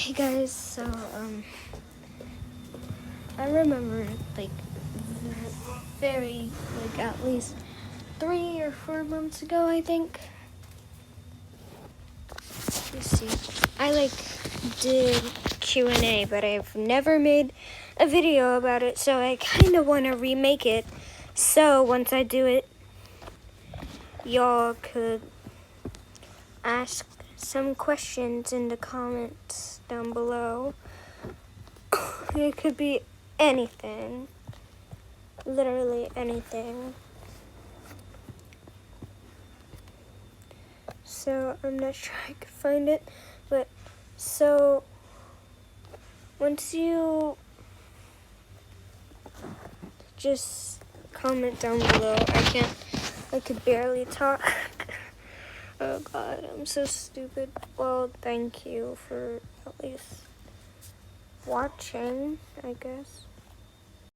Hey guys, so I remember very at least 3 or 4 months ago, I think. Let's see. I did QnA, but I've never made a video about it, so I kind of want to remake it. So once I do it, y'all could ask some questions in the comments down below. It could be anything, literally anything. So I'm not sure I could find it, but so once you just comment down below. I could barely talk. Oh God, I'm so stupid. Well, thank you for at least watching, I guess.